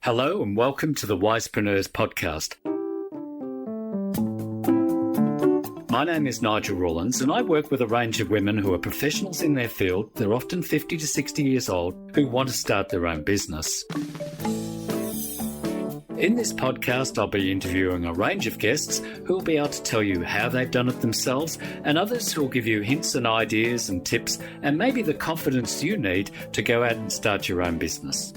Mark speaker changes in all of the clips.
Speaker 1: Hello and welcome to the Wisepreneurs podcast. My name is Nigel Rawlins and I work with a range of women who are professionals in their field. They're often 50 to 60 years old who want to start their own business. In this podcast, I'll be interviewing a range of guests who will be able to tell you how they've done it themselves, and others who will give you hints and ideas and tips and maybe the confidence you need to go out and start your own business.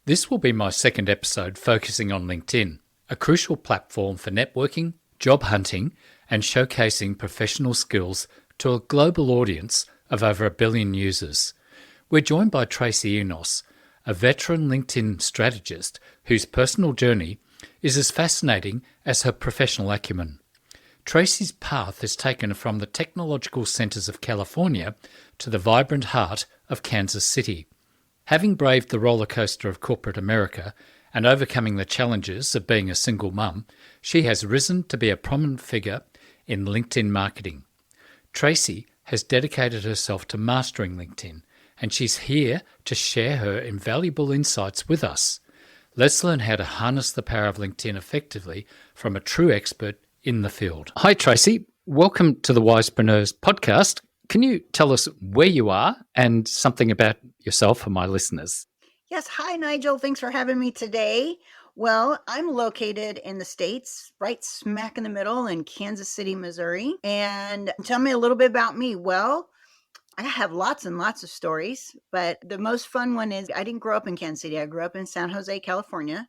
Speaker 1: This will be my second episode focusing on LinkedIn, a crucial platform for networking, job hunting, and showcasing professional skills to a global audience of over 1 billion users. We're joined by Tracy Enos, a veteran LinkedIn strategist whose personal journey is as fascinating as her professional acumen. Tracy's path has taken her from the technological centres of California to the vibrant heart of Kansas City. Having braved the roller coaster of corporate America and overcoming the challenges of being a single mum, she has risen to be a prominent figure in LinkedIn marketing. Tracy has dedicated herself to mastering LinkedIn, and she's here to share her invaluable insights with us. Let's learn how to harness the power of LinkedIn effectively from a true expert in the field. Hi, Tracy. Welcome to the Wisepreneurs podcast. Can you tell us where you are and something about yourself for my listeners?
Speaker 2: Yes. Hi, Nigel. Thanks for having me today. Well, I'm located in the States, right smack in the middle in Kansas City, Missouri. And tell me a little bit about me. Well, I have lots and lots of stories, but the most fun one is I didn't grow up in Kansas City. I grew up in San Jose, California,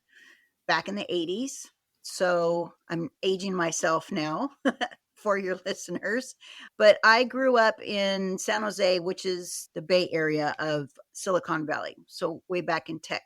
Speaker 2: back in the 80s. So I'm aging myself now for your listeners. But I grew up in San Jose, which is the Bay Area of Silicon Valley. So way back in tech.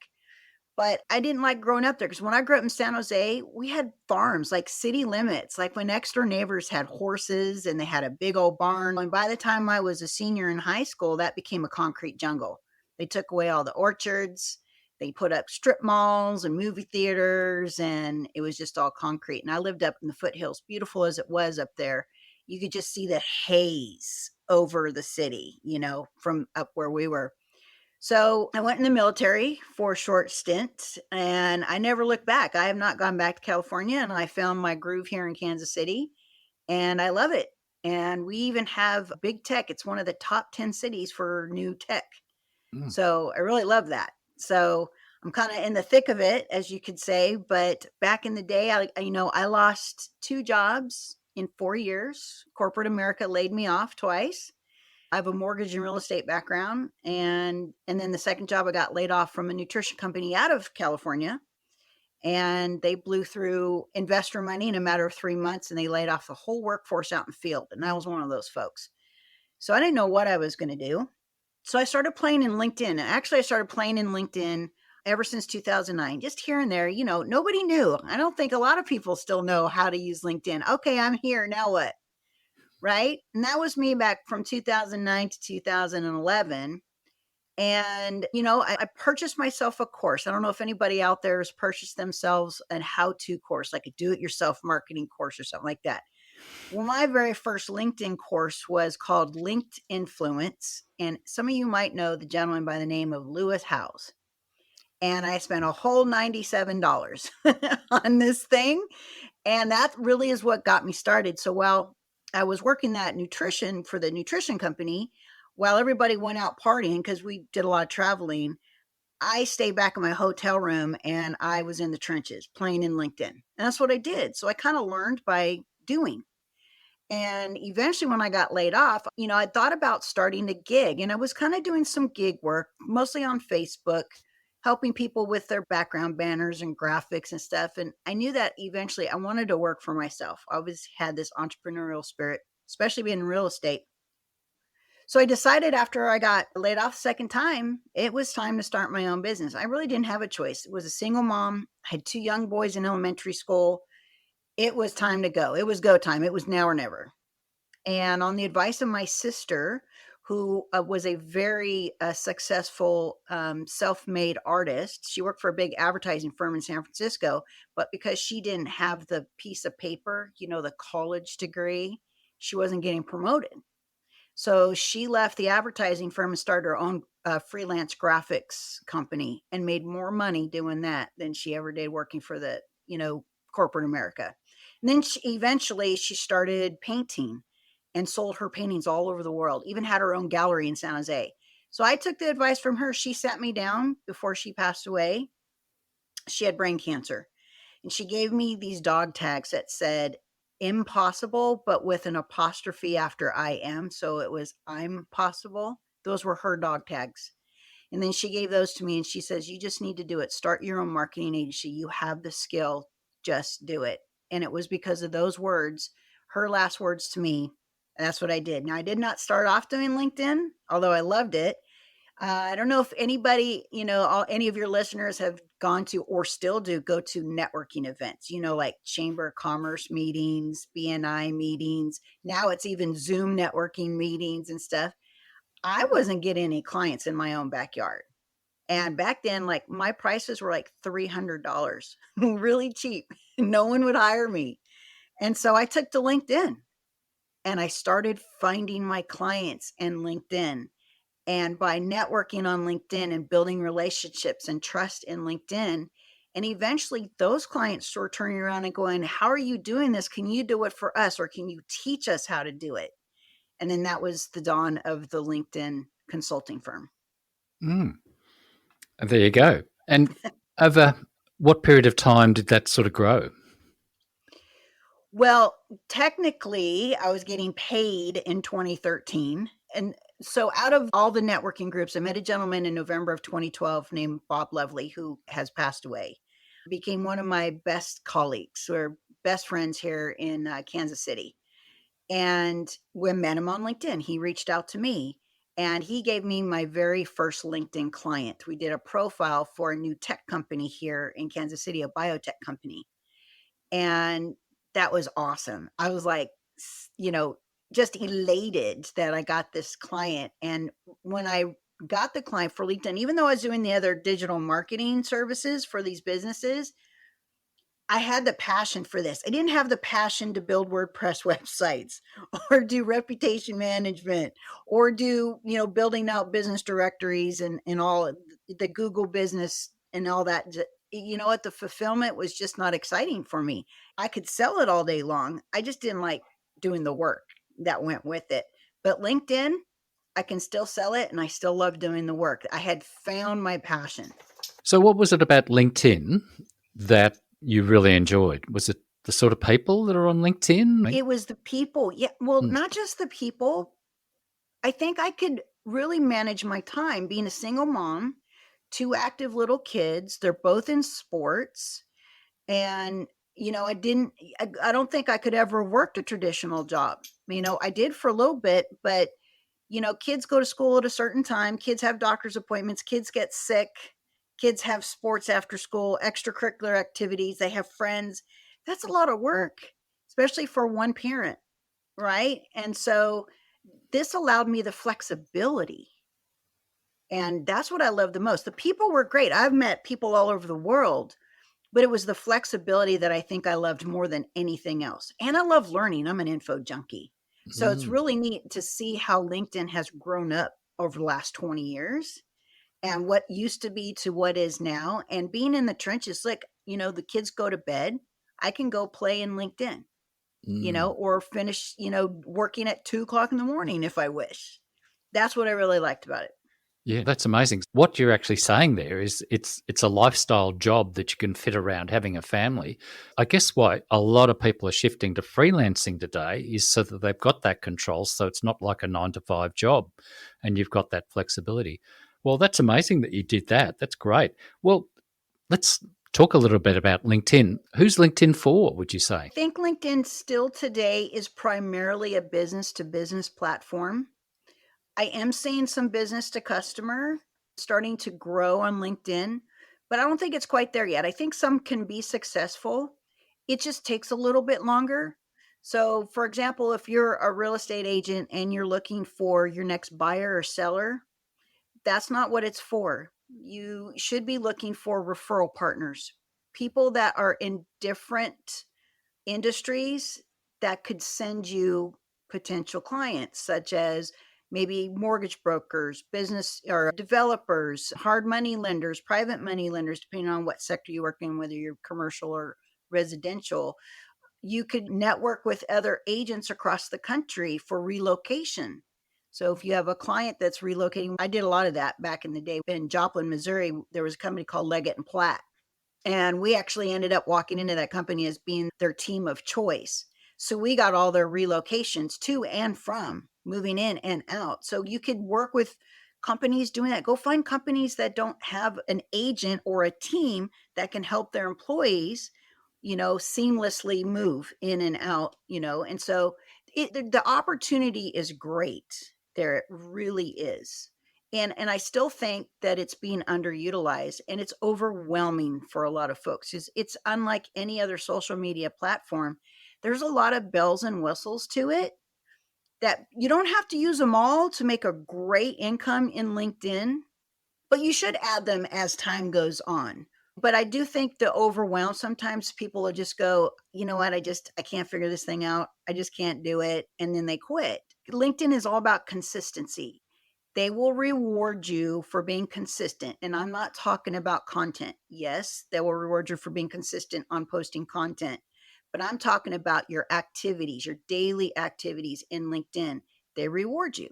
Speaker 2: But I didn't like growing up there because when I grew up in San Jose, we had farms, like city limits. Like my next door neighbors had horses and they had a big old barn. And by the time I was a senior in high school, that became a concrete jungle. They took away all the orchards. They put up strip malls and movie theaters, and it was just all concrete. And I lived up in the foothills, beautiful as it was up there. You could just see the haze over the city, from up where we were. So I went in the military for a short stint and I never looked back. I have not gone back to California, and I found my groove here in Kansas City and I love it. And we even have big tech. It's one of the top 10 cities for new tech. So I really love that. So I'm kind of in the thick of it, as you could say. But back in the day, I lost 2 jobs in 4 years. Corporate America laid me off twice. I have a mortgage and real estate background. And then the second job, I got laid off from a nutrition company out of California. And they blew through investor money in a matter of 3 months, and they laid off the whole workforce out in the field. And I was one of those folks. So I didn't know what I was going to do. So I started playing in LinkedIn. Actually, I started playing in LinkedIn ever since 2009, just here and there. Nobody knew. I don't think a lot of people still know how to use LinkedIn. Okay, I'm here. Now what? Right? And that was me back from 2009 to 2011. And, I purchased myself a course. I don't know if anybody out there has purchased themselves a how-to course, like a do-it-yourself marketing course or something like that. Well, my very first LinkedIn course was called Linked Influence. And some of you might know the gentleman by the name of Lewis Howes. And I spent a whole $97 on this thing. And that really is what got me started. So while I was working that nutrition for the nutrition company, while everybody went out partying, because we did a lot of traveling, I stayed back in my hotel room and I was in the trenches playing in LinkedIn. And that's what I did. So I kind of learned by doing. And eventually when I got laid off, I thought about starting a gig, and I was kind of doing some gig work, mostly on Facebook, helping people with their background banners and graphics and stuff. And I knew that eventually I wanted to work for myself. I always had this entrepreneurial spirit, especially being in real estate. So I decided after I got laid off the second time, it was time to start my own business. I really didn't have a choice. It was a single mom. I had 2 young boys in elementary school. It was time to go. It was go time. It was now or never. And on the advice of my sister, who was a very successful self-made artist. She worked for a big advertising firm in San Francisco, but because she didn't have the piece of paper, the college degree, she wasn't getting promoted. So she left the advertising firm and started her own freelance graphics company and made more money doing that than she ever did working for the, corporate America. And then eventually she started painting and sold her paintings all over the world, even had her own gallery in San Jose. So I took the advice from her. She sat me down before she passed away. She had brain cancer. And she gave me these dog tags that said impossible, but with an apostrophe after I am. So it was I'm possible. Those were her dog tags. And then she gave those to me and she says, you just need to do it. Start your own marketing agency. You have the skill. Just do it. And it was because of those words, her last words to me. That's what I did. Now, I did not start off doing LinkedIn, although I loved it. I don't know if anybody, any of your listeners have gone to or still do go to networking events, like Chamber of Commerce meetings, BNI meetings. Now it's even Zoom networking meetings and stuff. I wasn't getting any clients in my own backyard. And back then, like my prices were like $300, really cheap. No one would hire me. And so I took to LinkedIn and I started finding my clients in LinkedIn. And by networking on LinkedIn and building relationships and trust in LinkedIn, and eventually those clients were turning around and going, how are you doing this? Can you do it for us? Or can you teach us how to do it? And then that was the dawn of the LinkedIn consulting firm.
Speaker 1: There you go. And over what period of time did that sort of grow?
Speaker 2: Well, technically, I was getting paid in 2013. And so, out of all the networking groups, I met a gentleman in November of 2012 named Bob Lovely, who has passed away. Became one of my best colleagues. We're best friends here in Kansas City. And we met him on LinkedIn. He reached out to me and he gave me my very first LinkedIn client. We did a profile for a new tech company here in Kansas City, a biotech company. And that was awesome. I was like, just elated that I got this client. And when I got the client for LinkedIn, even though I was doing the other digital marketing services for these businesses, I had the passion for this. I didn't have the passion to build WordPress websites or do reputation management or do, building out business directories and all the Google business and all that. You know what? The fulfillment was just not exciting for me. I could sell it all day long. I just didn't like doing the work that went with it. But LinkedIn, I can still sell it and I still love doing the work. I had found my passion.
Speaker 1: So, what was it about LinkedIn that you really enjoyed? Was it the sort of people that are on LinkedIn?
Speaker 2: It was the people. Yeah. Well, not just the people. I think I could really manage my time being a single mom, two active little kids. They're both in sports. And, I don't think I could ever worked a traditional job. I did for a little bit, but, kids go to school at a certain time. Kids have doctor's appointments. Kids get sick. Kids have sports after school, extracurricular activities. They have friends. That's a lot of work, especially for one parent. Right. And so this allowed me the flexibility. And that's what I love the most. The people were great. I've met people all over the world, but it was the flexibility that I think I loved more than anything else. And I love learning. I'm an info junkie. So it's really neat to see how LinkedIn has grown up over the last 20 years and what used to be to what is now. And being in the trenches, like, the kids go to bed, I can go play in LinkedIn, or finish, working at 2 o'clock in the morning if I wish. That's what I really liked about it.
Speaker 1: Yeah, that's amazing. What you're actually saying there is it's a lifestyle job that you can fit around having a family. I guess why a lot of people are shifting to freelancing today is so that they've got that control, so it's not like a 9 to 5 job and you've got that flexibility. Well, that's amazing that you did that. That's great. Well, let's talk a little bit about LinkedIn. Who's LinkedIn for, would you say?
Speaker 2: I think LinkedIn still today is primarily a business to business platform. I am seeing some business to customer starting to grow on LinkedIn, but I don't think it's quite there yet. I think some can be successful. It just takes a little bit longer. So, for example, if you're a real estate agent and you're looking for your next buyer or seller, that's not what it's for. You should be looking for referral partners, people that are in different industries that could send you potential clients, such as maybe mortgage brokers, business or developers, hard money lenders, private money lenders, depending on what sector you work in, whether you're commercial or residential. You could network with other agents across the country for relocation. So if you have a client that's relocating, I did a lot of that back in the day. In Joplin, Missouri, there was a company called Leggett and Platt. And we actually ended up walking into that company as being their team of choice. So we got all their relocations to and from, moving in and out. So you could work with companies doing that. Go find companies that don't have an agent or a team that can help their employees, seamlessly move in and out, and so the opportunity is great there. It really is. And I still think that it's being underutilized, and it's overwhelming for a lot of folks. It's unlike any other social media platform. There's a lot of bells and whistles to it that you don't have to use them all to make a great income in LinkedIn, but you should add them as time goes on. But I do think the overwhelm, sometimes people will just go, you know what, I can't figure this thing out. I just can't do it. And then they quit. LinkedIn is all about consistency. They will reward you for being consistent. And I'm not talking about content. Yes, they will reward you for being consistent on posting content. But I'm talking about your activities, your daily activities in LinkedIn. They reward you.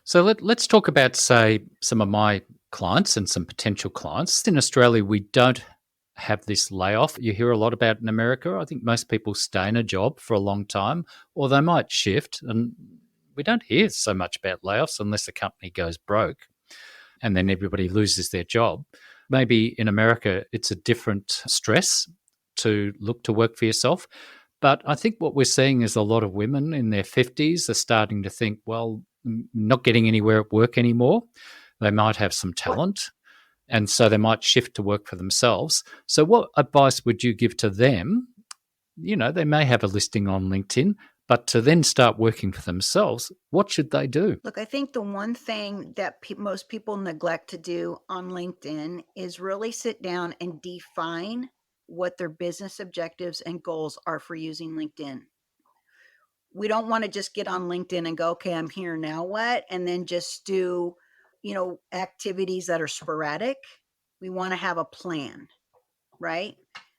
Speaker 1: So let's talk about, say, some of my clients and some potential clients. In Australia, we don't have this layoff you hear a lot about in America. I think most people stay in a job for a long time, or they might shift. And we don't hear so much about layoffs unless a company goes broke and then everybody loses their job. Maybe in America, it's a different stress to look to work for yourself. But I think what we're seeing is a lot of women in their 50s are starting to think, well, not getting anywhere at work anymore. They might have some talent, and so they might shift to work for themselves. So what advice would you give to them? They may have a listing on LinkedIn, but to then start working for themselves, what should they do?
Speaker 2: Look, I think the one thing that most people neglect to do on LinkedIn is really sit down and define what their business objectives and goals are for using LinkedIn. We don't want to just get on LinkedIn and go, okay, I'm here, now what? And then just do, activities that are sporadic. We want to have a plan, right?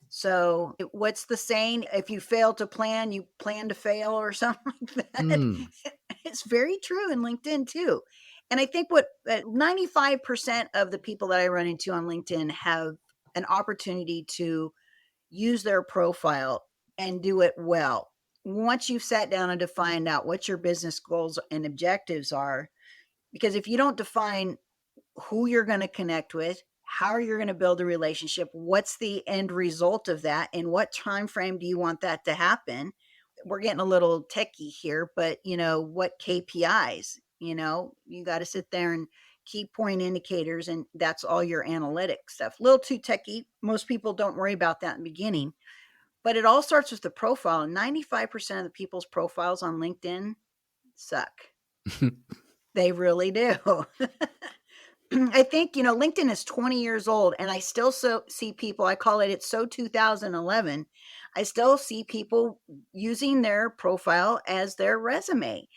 Speaker 2: So what's the saying? If you fail to plan, you plan to fail, or something like that. It's very true in LinkedIn too. And I think what 95% of the people that I run into on LinkedIn have an opportunity to use their profile and do it well. Once you've sat down and defined out what your business goals and objectives are, because if you don't define who you're going to connect with, how you're going to build a relationship, what's the end result of that, and what time frame do you want that to happen? We're getting a little techie here, but what KPIs, you got to sit there and key point indicators, and that's all your analytic stuff. A little too techie. Most people don't worry about that in the beginning, but it all starts with the profile. And 95% of the people's profiles on LinkedIn suck. They really do. I think, LinkedIn is 20 years old, and I still see people, I call it's so 2011. I still see people using their profile as their resume.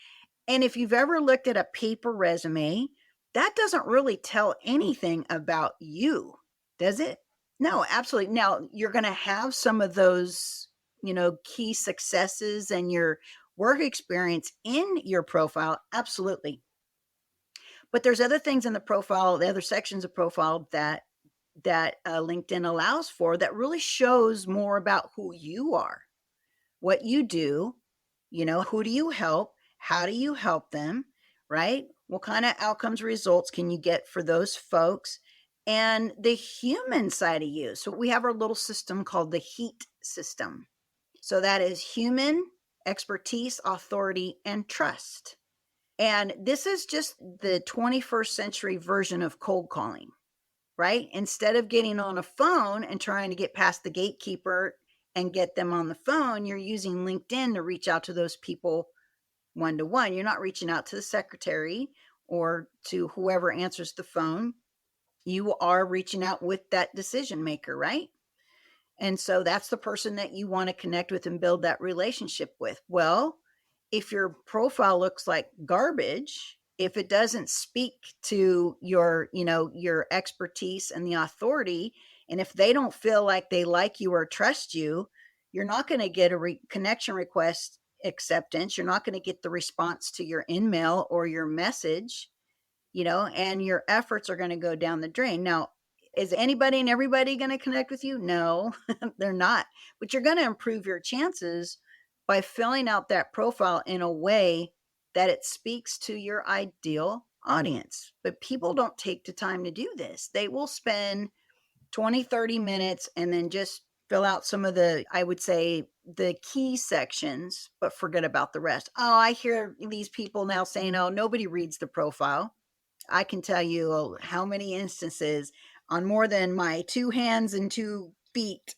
Speaker 2: And if you've ever looked at a paper resume, that doesn't really tell anything about you, does it? No, absolutely. Now, you're going to have some of those, key successes and your work experience in your profile. Absolutely. But there's other things in the profile, the other sections of profile that LinkedIn allows for, that really shows more about who you are, what you do, who do you help, how do you help them, right? What kind of outcomes, results can you get for those folks, and the human side of you. So we have our little system called the HEAT system. So that is human, expertise, authority, and trust. And this is just the 21st century version of cold calling, right? Instead of getting on a phone and trying to get past the gatekeeper and get them on the phone, you're using LinkedIn to reach out to those people one-to-one. You're not reaching out to the secretary or to whoever answers the phone. You are reaching out with that decision maker, right? And so that's the person that you want to connect with and build that relationship with. Well, if your profile looks like garbage, If it doesn't speak to your, your expertise and the authority, and if they don't feel like they like you or trust you, you're not going to get a connection request acceptance. You're not going to get the response to your InMail or your message, and your efforts are going to go down the drain. Now, is anybody and everybody going to connect with you? No, they're not. But you're going to improve your chances by filling out that profile in a way that it speaks to your ideal audience. But people don't take the time to do this. They will spend 20, 30 minutes and then just fill out some of the, I would say, the key sections, but forget about the rest. Oh, I hear these people now saying, oh, nobody reads the profile. I can tell you how many instances on more than my 2 hands and 2 feet,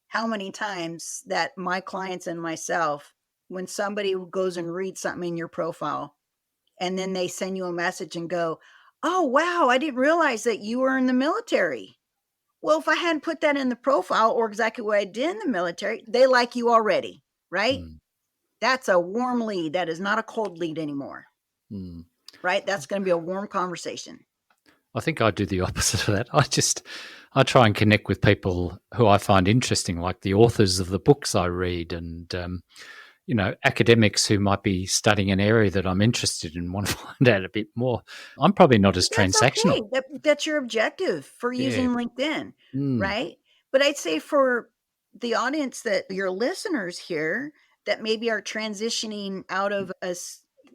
Speaker 2: how many times that my clients and myself, when somebody goes and reads something in your profile and then they send you a message and go, oh, wow, I didn't realize that you were in the military. Well, if I hadn't put that in the profile or exactly what I did in the military, they like you already, right?
Speaker 1: Mm.
Speaker 2: That's a warm lead. That is not a cold lead anymore,
Speaker 1: Mm.
Speaker 2: right? That's going to be a warm conversation.
Speaker 1: I think I do the opposite of that. I try and connect with people who I find interesting, like the authors of the books I read, and academics who might be studying an area that I'm interested in, want to find out a bit more. I'm probably not as
Speaker 2: That's
Speaker 1: transactional.
Speaker 2: okay. That's your objective for
Speaker 1: Yeah.
Speaker 2: using LinkedIn,
Speaker 1: Mm.
Speaker 2: right? But I'd say for the audience, that your listeners here that maybe are transitioning out of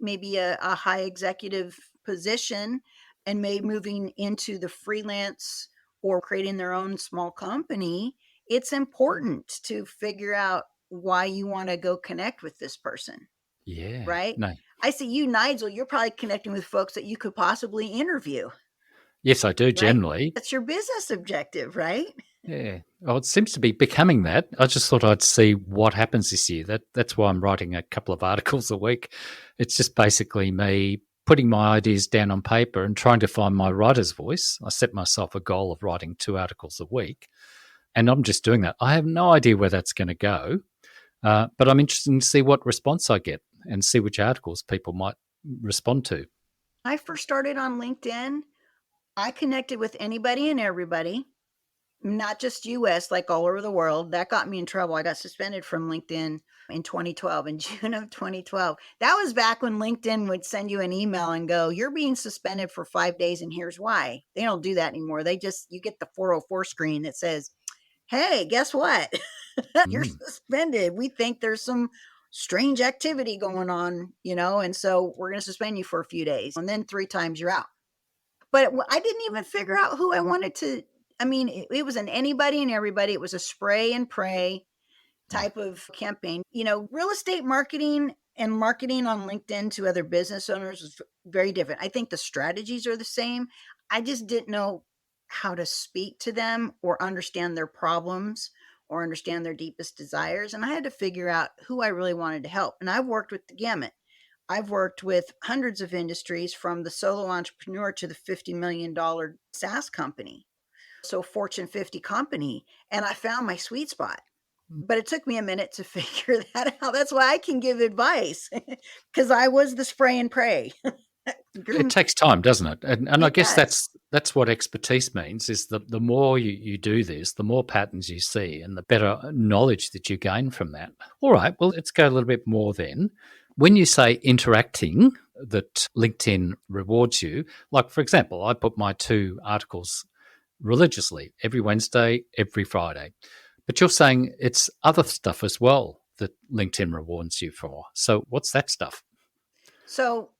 Speaker 2: maybe a high executive position and maybe moving into the freelance or creating their own small company, it's important to figure out why you want to go connect with this person,
Speaker 1: Yeah.
Speaker 2: right?
Speaker 1: No.
Speaker 2: I see you, Nigel, you're probably connecting with folks that you could possibly interview,
Speaker 1: Yes, I do
Speaker 2: right?
Speaker 1: generally.
Speaker 2: That's your business objective, right?
Speaker 1: Yeah. Oh, it seems to be becoming that. I just thought I'd see what happens this year. That's why I'm writing a couple of articles a week. It's just basically me putting my ideas down on paper and trying to find my writer's voice. I set myself a goal of writing 2 articles a week, and I'm just doing that. I have no idea where that's going to go, but I'm interested to see what response I get and see which articles people might respond to.
Speaker 2: I first started on LinkedIn. I connected with anybody and everybody, not just US, like all over the world. That got me in trouble. I got suspended from LinkedIn in 2012, in June of 2012. That was back when LinkedIn would send you an email and go, you're being suspended for 5 days, and here's why. They don't do that anymore. You get the 404 screen that says, hey, guess what? You're
Speaker 1: Mm.
Speaker 2: suspended. We think there's some strange activity going on, and so we're going to suspend you for a few days. And then 3 times you're out. But I didn't even figure out who I wanted to. I mean, it was an anybody and everybody. It was a spray and pray type of campaign. Real estate marketing and marketing on LinkedIn to other business owners is very different. I think the strategies are the same. I just didn't know how to speak to them or understand their problems or understand their deepest desires. And I had to figure out who I really wanted to help. And I've worked with the gamut. I've worked with hundreds of industries, from the solo entrepreneur to the $50 million SaaS company. So Fortune 50 company. And I found my sweet spot. But it took me a minute to figure that out. That's why I can give advice, because I was the spray and pray.
Speaker 1: It takes time, doesn't it? And I
Speaker 2: It
Speaker 1: guess
Speaker 2: does.
Speaker 1: that's what expertise means, is the more you do this, the more patterns you see and the better knowledge that you gain from that. All right, well, let's go a little bit more then. When you say interacting, that LinkedIn rewards you, like, for example, I put my 2 articles religiously every Wednesday, every Friday. But you're saying it's other stuff as well that LinkedIn rewards you for. So what's that stuff?
Speaker 2: So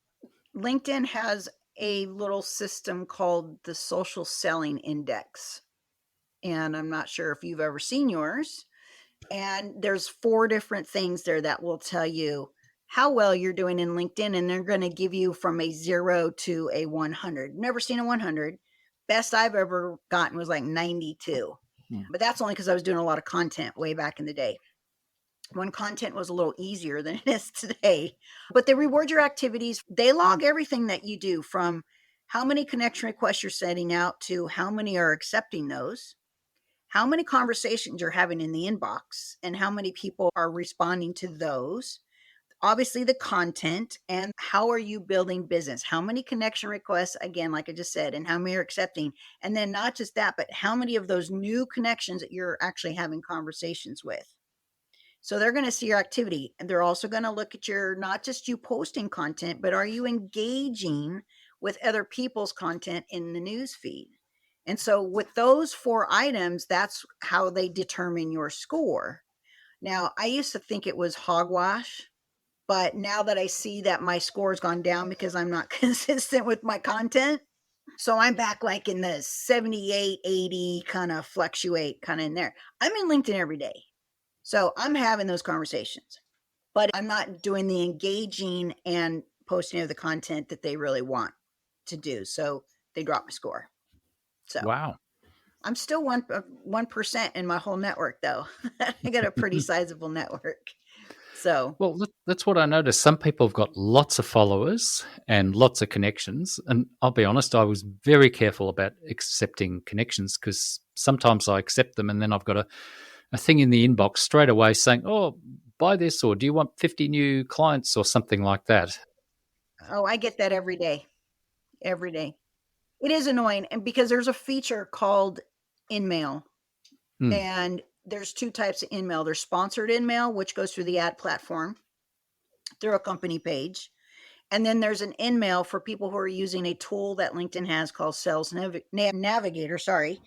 Speaker 2: LinkedIn has a little system called the Social Selling Index. And I'm not sure if you've ever seen yours. And there's 4 different things there that will tell you how well you're doing in LinkedIn. And they're going to give you from a 0 to a 100. Never seen a 100. Best I've ever gotten was like 92.
Speaker 1: Hmm.
Speaker 2: But that's only because I was doing a lot of content way back in the day, when content was a little easier than it is today. But they reward your activities. They log everything that you do, from how many connection requests you're sending out to how many are accepting those, how many conversations you're having in the inbox, and how many people are responding to those. obviously the content, and how are you building business? How many connection requests, again, like I just said, and how many are accepting? And then not just that, but how many of those new connections that you're actually having conversations with? So they're going to see your activity, and they're also going to look at your, not just you posting content, but are you engaging with other people's content in the news feed? And so with those 4 items, that's how they determine your score. Now, I used to think it was hogwash, but now that I see that my score has gone down because I'm not consistent with my content, so I'm back like in the 78, 80 kind of fluctuate kind of in there. I'm in LinkedIn every day. So I'm having those conversations, but I'm not doing the engaging and posting of the content that they really want to do. So they drop my score. So
Speaker 1: Wow.
Speaker 2: I'm still 1% in my whole network, though. I got a pretty sizable network. So,
Speaker 1: Well, that's what I noticed. Some people have got lots of followers and lots of connections. And I'll be honest, I was very careful about accepting connections because sometimes I accept them and then I've got a thing in the inbox straight away saying, oh, buy this, or do you want 50 new clients or something like that?
Speaker 2: oh, I get that every day. Every day. It is annoying. And because there's a feature called InMail,
Speaker 1: Mm,
Speaker 2: and there's 2 types of InMail. There's sponsored InMail, which goes through the ad platform through a company page. And then there's an InMail for people who are using a tool that LinkedIn has called Sales Navigator, sorry.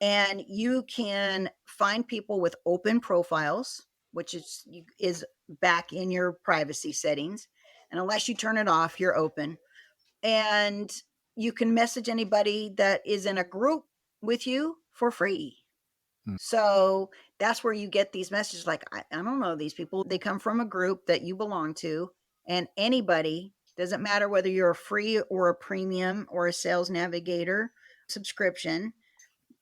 Speaker 2: And you can find people with open profiles, which is back in your privacy settings. And unless you turn it off, you're open. And you can message anybody that is in a group with you for free.
Speaker 1: mm,
Speaker 2: So that's where you get these messages like, I don't know these people. They come from a group that you belong to, and anybody, doesn't matter whether you're a free or a premium or a sales navigator subscription,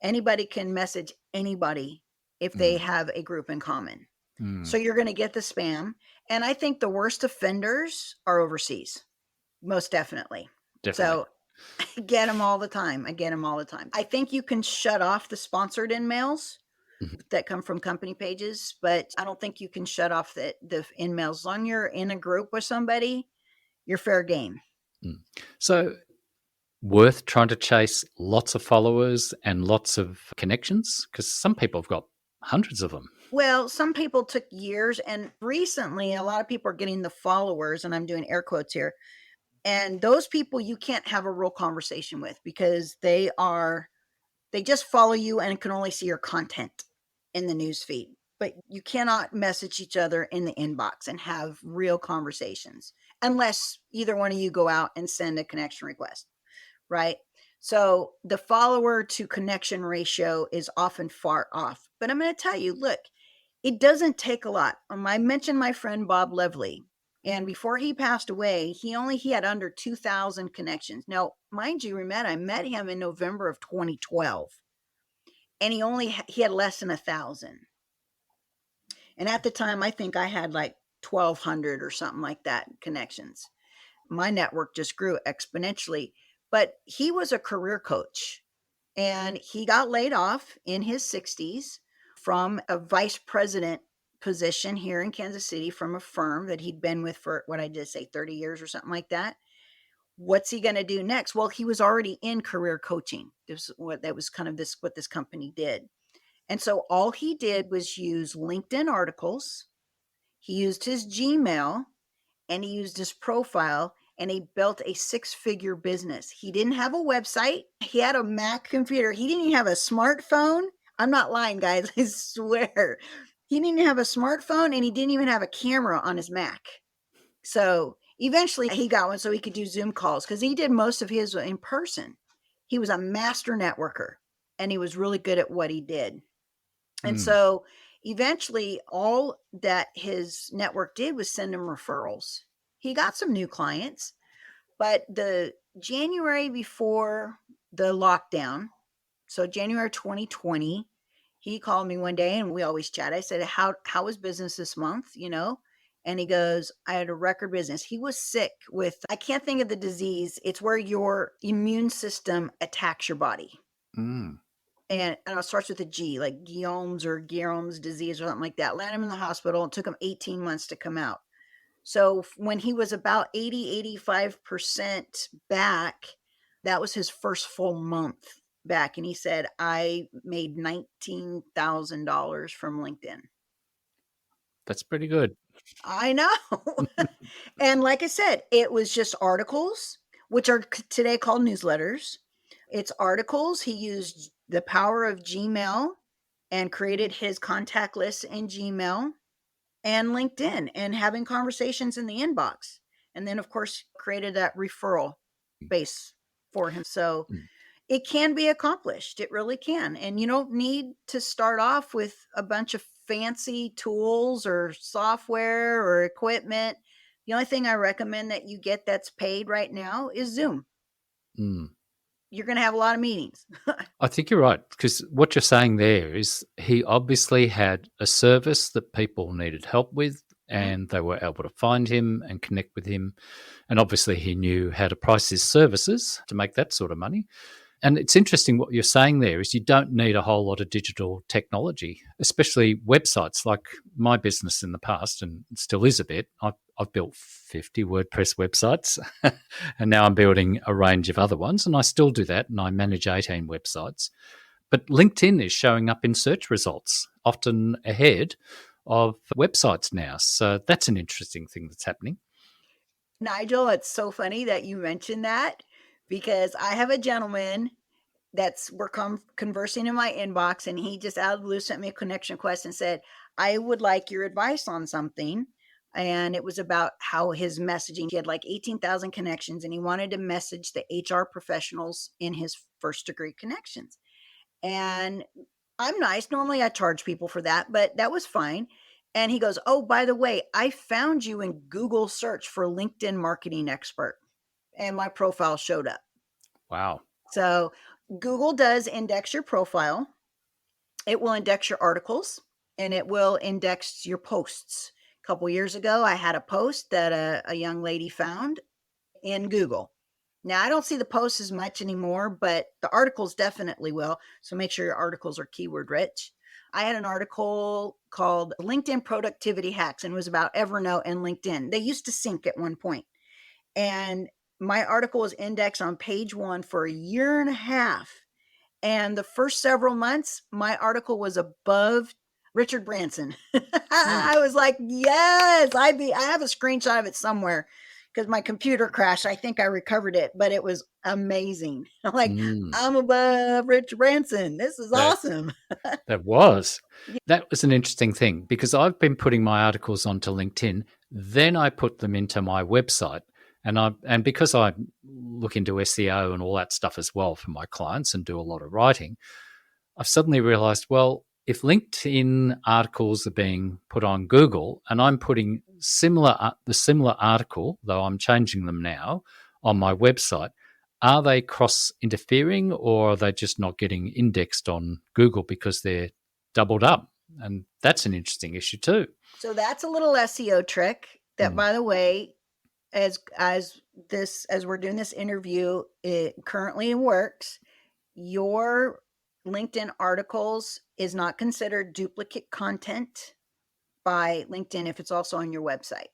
Speaker 2: anybody can message anybody if they
Speaker 1: mm,
Speaker 2: have a group in common.
Speaker 1: mm.
Speaker 2: So you're going to get the spam. And I think the worst offenders are overseas, most definitely.
Speaker 1: Definitely.
Speaker 2: So I get them all the time. I get them all the time. I think you can shut off the sponsored InMails
Speaker 1: Mhm.
Speaker 2: that come from company pages, but I don't think you can shut off the InMails. As long as you're in a group with somebody, you're fair game.
Speaker 1: Mm. So, worth trying to chase lots of followers and lots of connections? Because some people have got hundreds of them.
Speaker 2: Well, some people took years, and recently a lot of people are getting the followers, and I'm doing air quotes here. And those people you can't have a real conversation with because they just follow you and can only see your content in the news feed. But you cannot message each other in the inbox and have real conversations unless either one of you go out and send a connection request, right? So the follower to connection ratio is often far off. But I'm going to tell you, look, it doesn't take a lot. I mentioned my friend Bob Lovely, and before he passed away, he had under 2,000 connections. Now, mind you, I met him in November of 2012, and he had less than 1,000. And at the time, I think I had like 1,200 or something like that connections. My network just grew exponentially. But he was a career coach, and he got laid off in his 60s from a vice president position here in Kansas City from a firm that he'd been with for, what I just say, 30 years or something like that. What's he going to do next? Well, he was already in career coaching. That was kind of what this company did. And so all he did was use LinkedIn articles. He used his Gmail, and he used his profile, and he built a 6-figure business. He didn't have a website. He had a Mac computer. He didn't even have a smartphone. I'm not lying, guys. I swear. He didn't have a smartphone, and he didn't even have a camera on his Mac. So eventually he got one so he could do Zoom calls because he did most of his in person. He was a master networker, and he was really good at what he did. And
Speaker 1: Mm,
Speaker 2: so eventually all that his network did was send him referrals. He got some new clients, but the January before the lockdown, so January 2020, he called me one day and we always chat. I said, how was business this month? And he goes, I had a record business. He was sick with, I can't think of the disease. It's where your immune system attacks your body.
Speaker 1: mm,
Speaker 2: And it starts with a G, like Guillaume's disease or something like that. Landed him in the hospital. It took him 18 months to come out. So when he was about 85% back, that was his first full month back. And he said, I made $19,000 from LinkedIn.
Speaker 1: That's pretty good.
Speaker 2: I know. And like I said, it was just articles, which are today called newsletters. It's articles. He used the power of Gmail and created his contact list in Gmail and LinkedIn and having conversations in the inbox. And then, of course, created that referral base for him. So it can be accomplished. It really can. And you don't need to start off with a bunch of fancy tools or software or equipment. The only thing I recommend that you get that's paid right now is Zoom. You're going to have a lot of meetings.
Speaker 1: I think you're right, because what you're saying there is he obviously had a service that people needed help with, and they were able to find him and connect with him. And obviously he knew how to price his services to make that sort of money. And it's interesting what you're saying there is you don't need a whole lot of digital technology, especially websites like my business in the past, and it still is a bit. I've built 50 WordPress websites and now I'm building a range of other ones, and I still do that, and I manage 18 websites. But LinkedIn is showing up in search results, often ahead of websites now. So that's an interesting thing that's happening.
Speaker 2: Nigel, it's so funny that you mentioned that, because I have a gentleman we're conversing in my inbox, and he just out of the blue sent me a connection request and said, I would like your advice on something. And it was about how his messaging, he had like 18,000 connections, and he wanted to message the HR professionals in his first degree connections. And I'm nice. Normally I charge people for that, but that was fine. And he goes, oh, by the way, I found you in Google search for LinkedIn marketing expert. And my profile showed up.
Speaker 1: Wow.
Speaker 2: So Google does index your profile. It will index your articles, and it will index your posts. A couple years ago, I had a post that a young lady found in Google. Now, I don't see the posts as much anymore, but the articles definitely will. So make sure your articles are keyword rich. I had an article called LinkedIn Productivity Hacks, and it was about Evernote and LinkedIn. They used to sync at one point. And my article was indexed on page 1 for a year and a half. And the first several months, my article was above Richard Branson. I was like, yes, I have a screenshot of it somewhere because my computer crashed. I think I recovered it, but it was amazing. I'm like, I'm above Richard Branson. This is awesome.
Speaker 1: That was an interesting thing, because I've been putting my articles onto LinkedIn, then I put them into my website. And because I look into SEO and all that stuff as well for my clients and do a lot of writing, I've suddenly realized, well, if LinkedIn articles are being put on Google and I'm putting the similar article, though I'm changing them now, on my website, are they cross-interfering, or are they just not getting indexed on Google because they're doubled up? And that's an interesting issue too.
Speaker 2: So that's a little SEO trick that, by the way, as we're doing this interview, it currently works. Your LinkedIn articles is not considered duplicate content by LinkedIn if it's also on your website.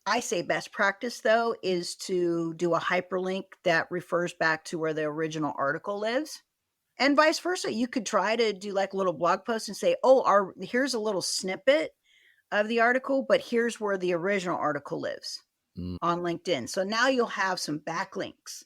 Speaker 2: I say best practice, though, is to do a hyperlink that refers back to where the original article lives. And vice versa. You could try to do like a little blog post and say, oh, here's a little snippet of the article, but here's where the original article lives on LinkedIn. So now you'll have some backlinks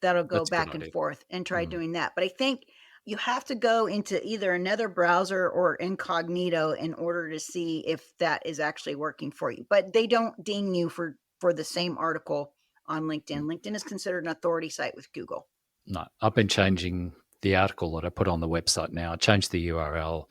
Speaker 2: that'll go back and forth, and try doing that. But I think you have to go into either another browser or incognito in order to see if that is actually working for you. But they don't ding you for the same article on LinkedIn. LinkedIn is considered an authority site with Google.
Speaker 1: No, I've been changing the article that I put on the website now. I changed the URL,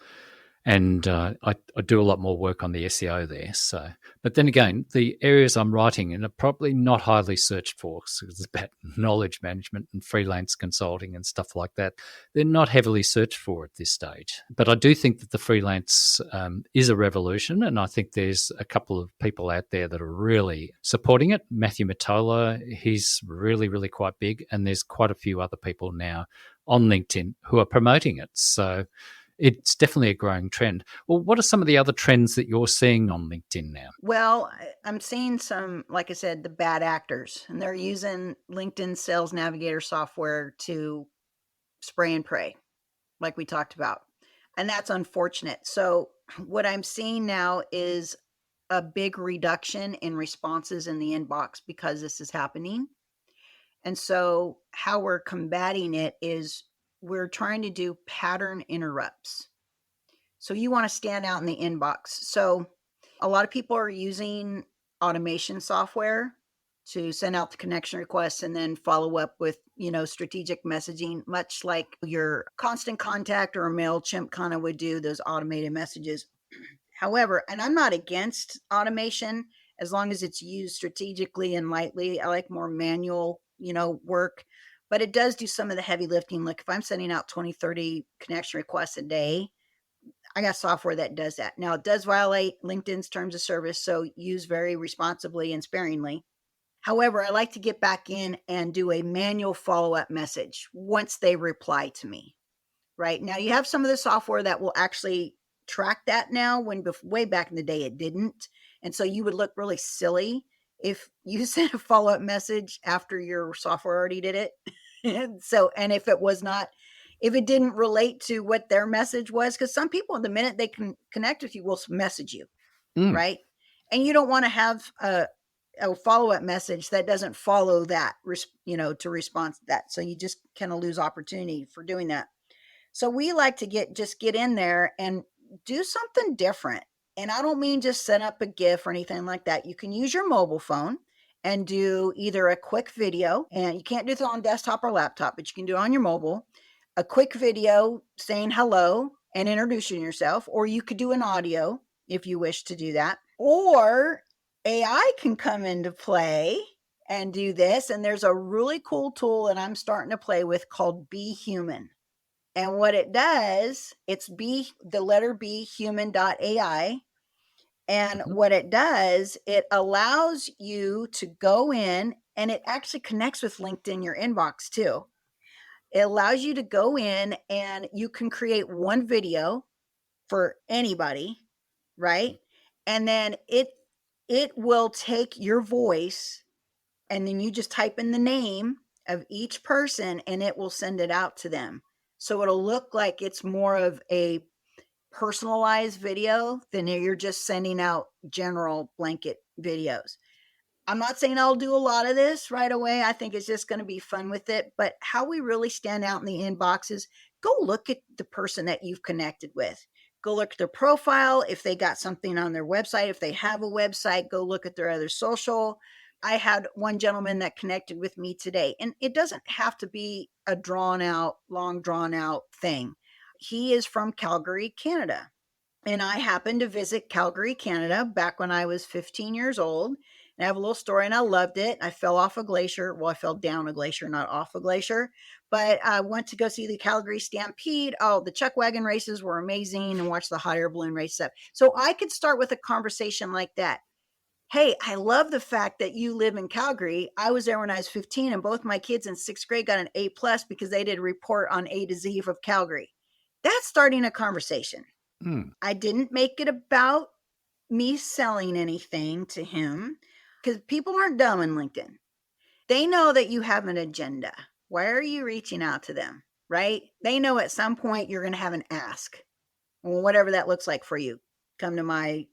Speaker 1: and I do a lot more work on the SEO there. So, but then again, the areas I'm writing in are probably not highly searched for, because it's about knowledge management and freelance consulting and stuff like that. They're not heavily searched for at this stage. But I do think that the freelance is a revolution, and I think there's a couple of people out there that are really supporting it. Matthew Matola, he's really, really quite big, and there's quite a few other people now on LinkedIn who are promoting it. So It's definitely a growing trend. Well, what are some of the other trends that you're seeing on LinkedIn now?
Speaker 2: Well, I'm seeing some, like I said, the bad actors, and they're using LinkedIn Sales Navigator software to spray and pray, like we talked about. And that's unfortunate. So, what I'm seeing now is a big reduction in responses in the inbox because this is happening. And so, how we're combating it is we're trying to do pattern interrupts. So, you want to stand out in the inbox. So, a lot of people are using automation software to send out the connection requests and then follow up with, strategic messaging, much like your Constant Contact or a MailChimp kind of would do those automated messages. However, and I'm not against automation as long as it's used strategically and lightly. I like more manual, work, but it does do some of the heavy lifting. Like if I'm sending out 20, 30 connection requests a day, I got software that does that. Now, it does violate LinkedIn's terms of service, so use very responsibly and sparingly. However, I like to get back in and do a manual follow-up message once they reply to me. Right now, you have some of the software that will actually track that now, when way back in the day it didn't. And so you would look really silly if you sent a follow-up message after your software already did it. And if it didn't relate to what their message was, because some people, the minute they can connect with you, will message you, right? And you don't want to have a follow-up message that doesn't follow that, to respond to that. So you just kind of lose opportunity for doing that. So we like to get in there and do something different. And I don't mean just set up a GIF or anything like that. You can use your mobile phone and do either a quick video, and you can't do it on desktop or laptop, but you can do it on your mobile, a quick video saying hello and introducing yourself, or you could do an audio if you wish to do that. Or AI can come into play and do this. And there's a really cool tool that I'm starting to play with called BHuman. And what it does, it's the letter B, human.ai. And what it does, it allows you to go in, and it actually connects with LinkedIn, your inbox too. It allows you to go in and you can create one video for anybody, right? And then it will take your voice, and then you just type in the name of each person and it will send it out to them. So it'll look like it's more of a personalized video than you're just sending out general blanket videos. I'm not saying I'll do a lot of this right away. I think it's just going to be fun with it. But how we really stand out in the inbox is go look at the person that you've connected with. Go look at their profile. If they got something on their website, if they have a website, go look at their other social. I had one gentleman that connected with me today, and it doesn't have to be a long drawn out thing. He is from Calgary, Canada. And I happened to visit Calgary, Canada back when I was 15 years old. And I have a little story, and I loved it. I fell off a glacier. Well, I fell down a glacier, not off a glacier. But I went to go see the Calgary Stampede. Oh, the chuck wagon races were amazing, and watch the hot air balloon race stuff. So I could start with a conversation like that. Hey, I love the fact that you live in Calgary. I was there when I was 15, and both my kids in sixth grade got an A+ because they did a report on A to Z of Calgary. That's starting a conversation. I didn't make it about me selling anything to him, because people aren't dumb in LinkedIn. They know that you have an agenda. Why are you reaching out to them, right? They know at some point you're going to have an ask, whatever that looks like for you. Come to my,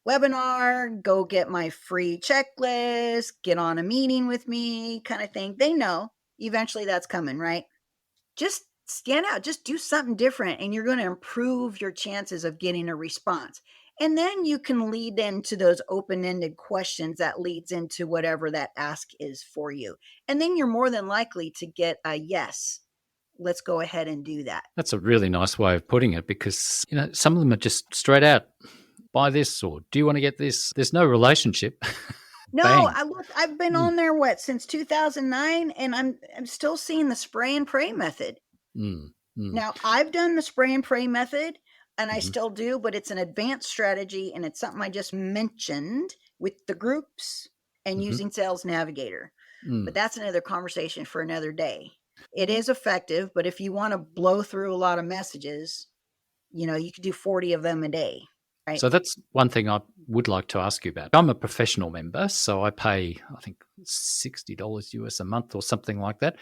Speaker 2: webinar, go get my free checklist, get on a meeting with me kind of thing. They know eventually that's coming, right? Just stand out, just do something different, and you're going to improve your chances of getting a response. And then you can lead into those open-ended questions that leads into whatever that ask is for you. And then you're more than likely to get a yes. Let's go ahead and do that.
Speaker 1: That's a really nice way of putting it, because, some of them are just straight out, buy this, or do you want to get this? There's no relationship.
Speaker 2: No, I've been on there since 2009, and I'm still seeing the spray and pray method. Now, I've done the spray and pray method, and I still do, but it's an advanced strategy, and it's something I just mentioned with the groups and using Sales Navigator. But that's another conversation for another day. It is effective, but if you want to blow through a lot of messages, You could do 40 of them a day, right?
Speaker 1: So that's one thing I would like to ask you about. I'm a professional member, so I pay, I think, $60 US a month or something like that.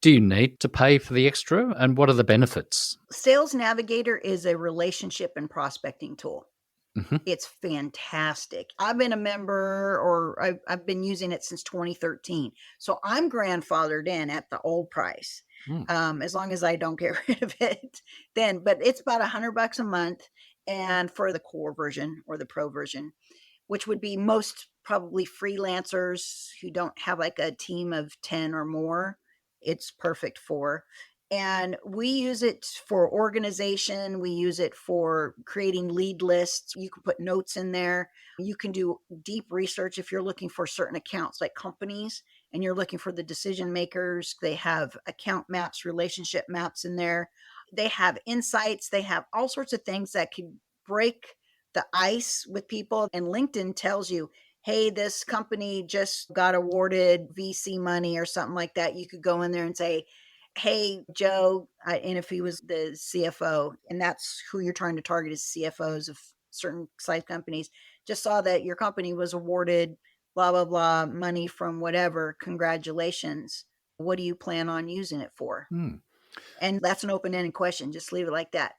Speaker 1: Do you need to pay for the extra? And what are the benefits?
Speaker 2: Sales Navigator is a relationship and prospecting tool.
Speaker 1: Mm-hmm.
Speaker 2: It's fantastic. I've been a member, or I've been using it since 2013. So I'm grandfathered in at the old price. As long as I don't get rid of it then, but it's about $100 a month. And for the core version or the pro version, which would be most probably freelancers who don't have like a team of 10 or more, it's perfect for. And we use it for organization. We use it for creating lead lists. You can put notes in there. You can do deep research if you're looking for certain accounts like companies and you're looking for the decision makers. They have account maps, relationship maps in there. They have insights. They have all sorts of things that could break the ice with people. And LinkedIn tells you, hey, this company just got awarded VC money or something like that. You could go in there and say, hey, Joe, and if he was the CFO, and that's who you're trying to target is CFOs of certain size companies, just saw that your company was awarded blah, blah, blah money from whatever. Congratulations. What do you plan on using it for? And that's an open-ended question. Just leave it like that.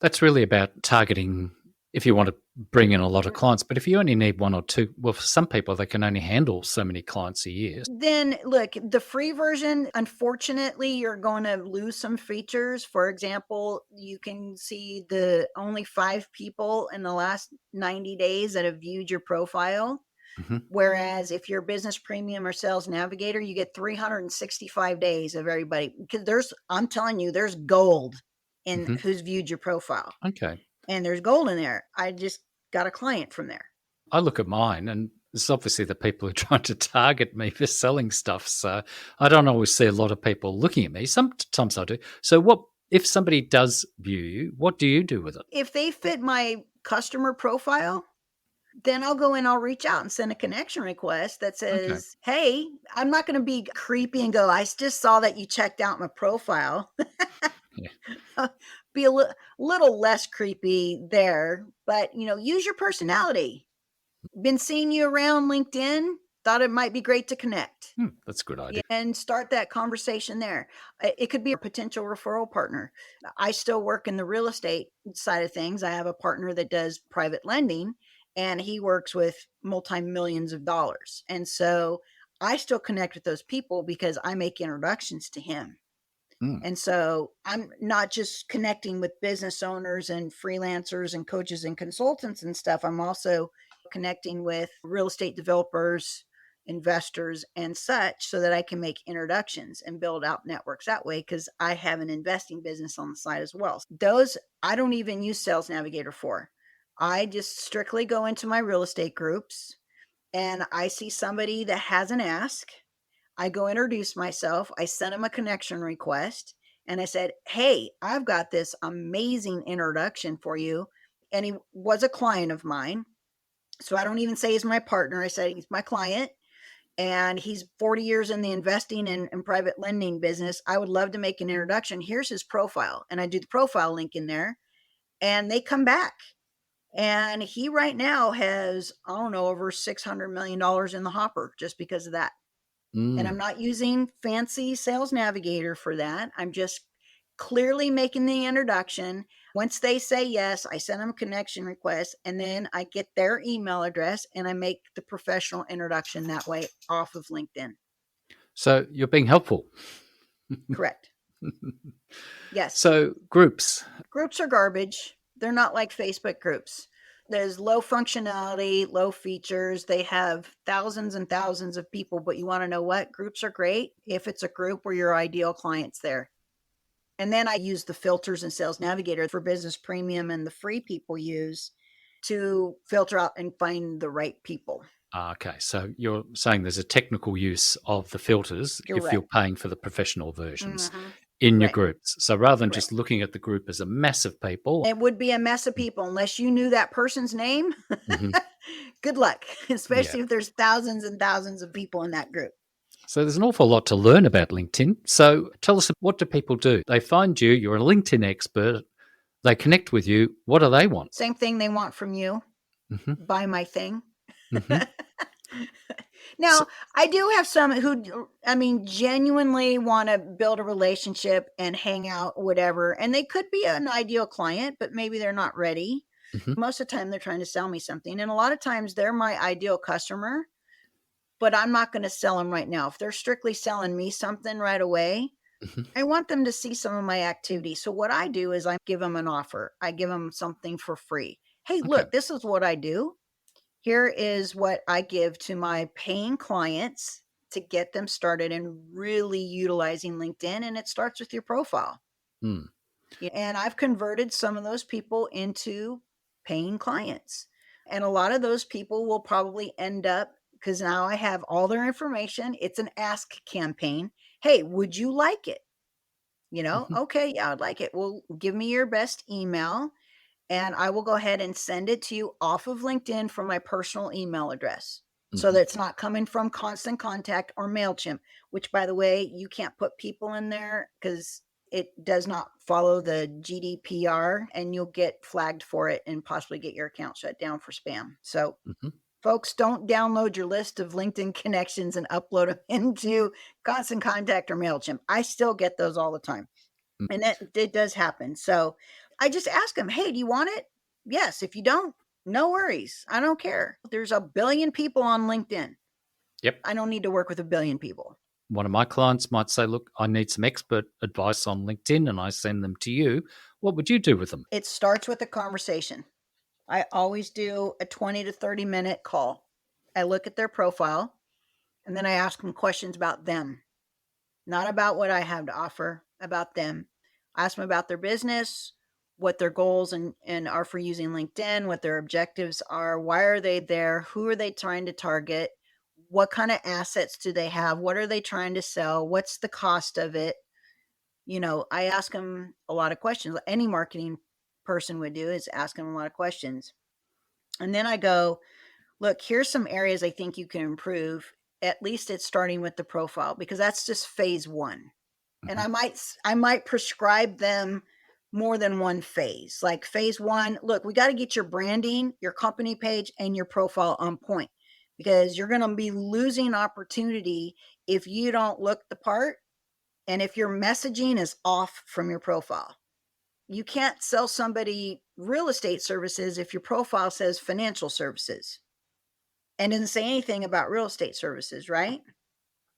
Speaker 1: That's really about targeting if you want to bring in a lot of clients. But if you only need one or two, well, for some people, they can only handle so many clients a year.
Speaker 2: Then look, the free version, unfortunately, you're going to lose some features. For example, you can see the only 5 people in the last 90 days that have viewed your profile. Mm-hmm. Whereas if you're Business Premium or Sales Navigator, you get 365 days of everybody. Because I'm telling you, there's gold in who's viewed your profile.
Speaker 1: Okay.
Speaker 2: And there's gold in there. I just got a client from there.
Speaker 1: I look at mine and it's obviously the people who are trying to target me for selling stuff. So I don't always see a lot of people looking at me. Sometimes I do. So what if somebody does view you, what do you do with it?
Speaker 2: If they fit my customer profile, then I'll go in, I'll reach out and send a connection request that says, hey, I'm not going to be creepy and go, I just saw that you checked out my profile. Be a little less creepy there, but use your personality. Been seeing you around LinkedIn, thought it might be great to connect.
Speaker 1: That's a good idea.
Speaker 2: And start that conversation there. It could be a potential referral partner. I still work in the real estate side of things. I have a partner that does private lending and he works with multi-millions of dollars. And so I still connect with those people because I make introductions to him. And so I'm not just connecting with business owners and freelancers and coaches and consultants and stuff. I'm also connecting with real estate developers, investors, and such so that I can make introductions and build out networks that way because I have an investing business on the side as well. Those I don't even use Sales Navigator for. I just strictly go into my real estate groups and I see somebody that has an ask. I go introduce myself. I sent him a connection request and I said, hey, I've got this amazing introduction for you. And he was a client of mine. So I don't even say he's my partner. I said, he's my client and he's 40 years in the investing and private lending business. I would love to make an introduction. Here's his profile. And I do the profile link in there and they come back. And he right now has, I don't know, over $600 million in the hopper just because of that. And I'm not using fancy Sales Navigator for that. I'm just clearly making the introduction. Once they say yes, I send them a connection request and then I get their email address and I make the professional introduction that way off of LinkedIn.
Speaker 1: So you're being helpful.
Speaker 2: Correct. Yes.
Speaker 1: So groups.
Speaker 2: Groups are garbage. They're not like Facebook groups. There's low functionality, low features. They have thousands and thousands of people, but you want to know what? Groups are great if it's a group where your ideal client's there. And then I use the filters in Sales Navigator for Business Premium and the free people use to filter out and find the right people.
Speaker 1: Okay, so you're saying there's a technical use of the filters if you're paying for the professional versions. In your groups. So rather than just looking at the group as a mess of people.
Speaker 2: It would be a mess of people unless you knew that person's name. Good luck, especially if there's thousands and thousands of people in that group.
Speaker 1: So there's an awful lot to learn about LinkedIn. So tell us, what do people do? They find you, you're a LinkedIn expert. They connect with you. What do they want?
Speaker 2: Same thing they want from you.
Speaker 1: Mm-hmm.
Speaker 2: Buy my thing.
Speaker 1: Mm-hmm.
Speaker 2: Now, I do have some who, I mean, genuinely want to build a relationship and hang out, whatever. And they could be an ideal client, but maybe they're not ready.
Speaker 1: Mm-hmm.
Speaker 2: Most of the time, they're trying to sell me something. And a lot of times, they're my ideal customer, but I'm not going to sell them right now. If they're strictly selling me something right away,
Speaker 1: Mm-hmm.
Speaker 2: I want them to see some of my activity. So what I do is I give them an offer. I give them something for free. Hey,
Speaker 1: Okay.
Speaker 2: look, this is what I do. Here is what I give to my paying clients to get them started and really utilizing LinkedIn. And it starts with your profile.
Speaker 1: Mm.
Speaker 2: And I've converted some of those people into paying clients. And a lot of those people will probably end up, because now I have all their information. It's an ask campaign. Hey, would you like it?
Speaker 1: Mm-hmm.
Speaker 2: Okay, yeah, I'd like it. Well, give me your best email and I will go ahead and send it to you off of LinkedIn from my personal email address. So
Speaker 1: Mm-hmm.
Speaker 2: that it's not coming from Constant Contact or MailChimp, which, by the way, you can't put people in there because it does not follow the GDPR and you'll get flagged for it and possibly get your account shut down for spam. So,
Speaker 1: Mm-hmm.
Speaker 2: folks, don't download your list of LinkedIn connections and upload them into Constant Contact or MailChimp. I still get those all the time. And it does happen. So I just ask them, hey, do you want it? Yes. If you don't, no worries. I don't care. There's a billion people on LinkedIn.
Speaker 1: Yep.
Speaker 2: I don't need to work with a billion people.
Speaker 1: One of my clients might say, look, I need some expert advice on LinkedIn, and I send them to you. What would you do with them?
Speaker 2: It starts with a conversation. I always do a 20 to 30-minute call. I look at their profile and then I ask them questions about them, not about what I have to offer, about them. I ask them about their business, what their goals and are for using LinkedIn, what their objectives are, why are they there, who are they trying to target, what kind of assets do they have, what are they trying to sell, what's the cost of it. I ask them a lot of questions. Any marketing person would do is ask them a lot of questions. And then I go, look, here's some areas I think you can improve. At least it's starting with the profile because that's just phase one. And I might prescribe them more than one phase. Like phase one, look, we got to get your branding, your company page, and your profile on point because you're going to be losing opportunity if you don't look the part and if your messaging is off from your profile. You can't sell somebody real estate services if your profile says financial services and doesn't say anything about real estate services, right?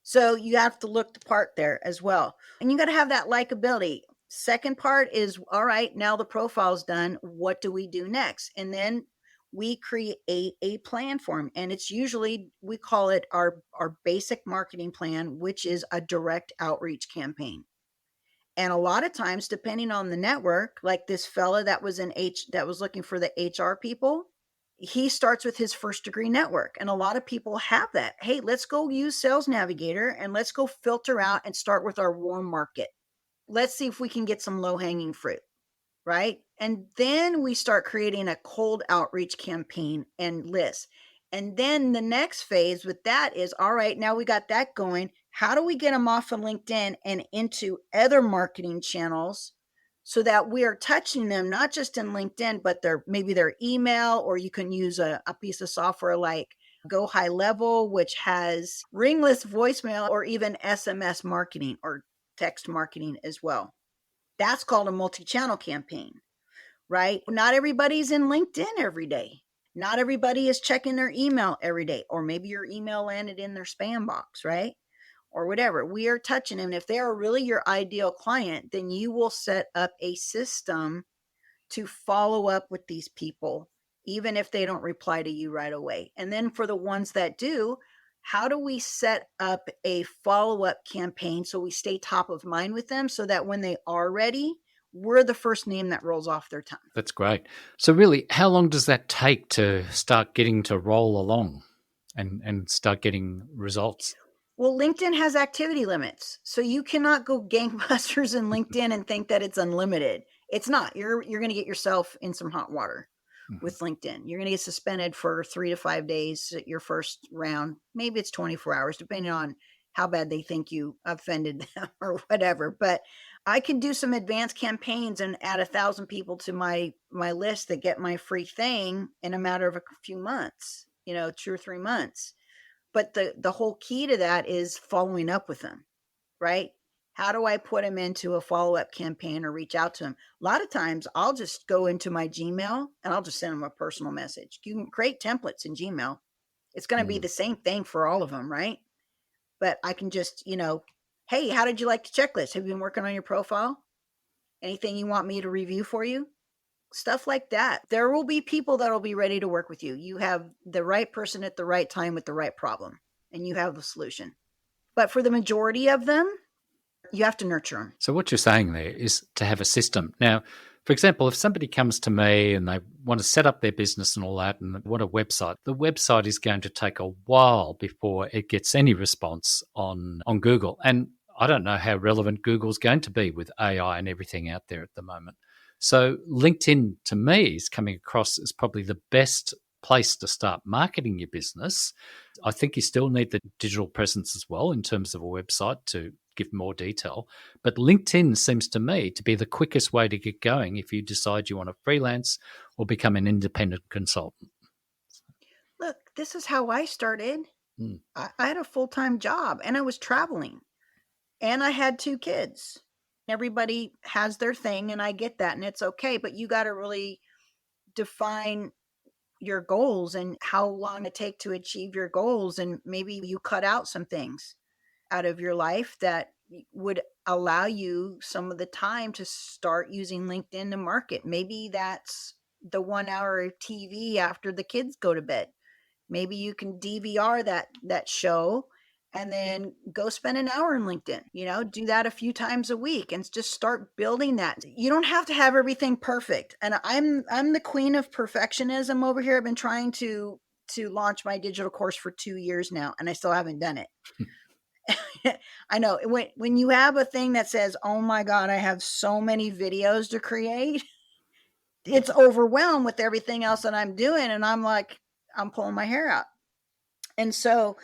Speaker 2: So you have to look the part there as well. And you got to have that likability. Second part is, all right, now the profile's done. What do we do next? And then we create a plan for them. And it's usually, we call it our basic marketing plan, which is a direct outreach campaign. And a lot of times, depending on the network, like this fella that was that was looking for the HR people, he starts with his first degree network. And a lot of people have that. Hey, let's go use Sales Navigator and let's go filter out and start with our warm market. Let's see if we can get some low hanging fruit, right? And then we start creating a cold outreach campaign and list. And then the next phase with that is, all right, now we got that going. How do we get them off of LinkedIn and into other marketing channels so that we are touching them, not just in LinkedIn, but maybe their email, or you can use a piece of software like Go High Level, which has ringless voicemail or even SMS marketing or text marketing as well. That's called a multi-channel campaign, right? Not everybody's in LinkedIn every day. Not everybody is checking their email every day, or maybe your email landed in their spam box, right? Or whatever. We are touching them. If they are really your ideal client, then you will set up a system to follow up with these people, even if they don't reply to you right away. And then for the ones that do, how do we set up a follow-up campaign so we stay top of mind with them so that when they are ready, we're the first name that rolls off their tongue?
Speaker 1: That's great. So really, how long does that take to start getting to roll along and start getting results?
Speaker 2: Well, LinkedIn has activity limits. So you cannot go gangbusters in LinkedIn and think that it's unlimited. It's not. You're going to get yourself in some hot water with LinkedIn. You're going to get suspended for 3 to 5 days at your first round. Maybe it's 24 hours, depending on how bad they think you offended them or whatever. But I can do some advanced campaigns and add 1,000 people to my list that get my free thing in a matter of a few months, 2 or 3 months. But the whole key to that is following up with them, right? How do I put them into a follow-up campaign or reach out to them? A lot of times I'll just go into my Gmail and I'll just send them a personal message. You can create templates in Gmail. It's going to be
Speaker 1: Mm.
Speaker 2: the same thing for all of them, right? But I can just, hey, how did you like the checklist? Have you been working on your profile? Anything you want me to review for you? Stuff like that. There will be people that will be ready to work with you. You have the right person at the right time with the right problem, and you have the solution. But for the majority of them, you have to nurture them.
Speaker 1: So what you're saying there is to have a system. Now, for example, if somebody comes to me and they want to set up their business and all that and they want a website, the website is going to take a while before it gets any response on Google. And I don't know how relevant Google's going to be with AI and everything out there at the moment. So LinkedIn, to me, is coming across as probably the best place to start marketing your business. I think you still need the digital presence as well in terms of a website to give more detail. But LinkedIn seems to me to be the quickest way to get going if you decide you want to freelance or become an independent consultant.
Speaker 2: Look, this is how I started.
Speaker 1: Mm.
Speaker 2: I had a full-time job and I was traveling and I had 2 kids. Everybody has their thing and I get that and it's okay, but you got to really define your goals and how long it take to achieve your goals, and maybe you cut out some things out of your life that would allow you some of the time to start using LinkedIn to market. Maybe that's the 1 hour of TV after the kids go to bed. Maybe you can DVR that show and then go spend an hour in LinkedIn. Do that a few times a week and just start building that. You don't have to have everything perfect. And I'm the queen of perfectionism over here. I've been trying to launch my digital course for 2 years now and I still haven't done it. I know when you have a thing that says, "Oh my God, I have so many videos to create," it's overwhelmed with everything else that I'm doing. And I'm like, I'm pulling my hair out. And so,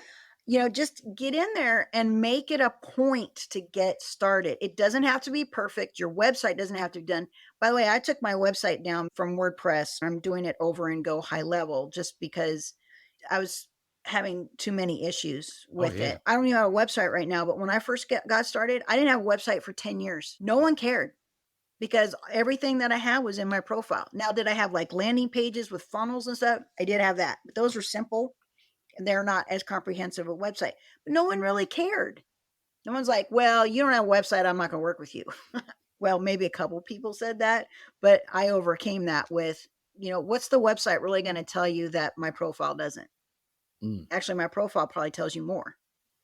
Speaker 2: just get in there and make it a point to get started. It doesn't have to be perfect. Your website doesn't have to be done. By the way, I took my website down from WordPress. I'm doing it over and go high level just because I was having too many issues with it. I don't even have a website right now, but when I first got started, I didn't have a website for 10 years. No one cared because everything that I had was in my profile. Now, did I have like landing pages with funnels and stuff? I did have that, but those were simple and they're not as comprehensive a website. But no one really cared. No one's like, well, you don't have a website, I'm not going to work with you. Well, maybe a couple people said that, but I overcame that with, what's the website really going to tell you that my profile doesn't? Actually, my profile probably tells you more,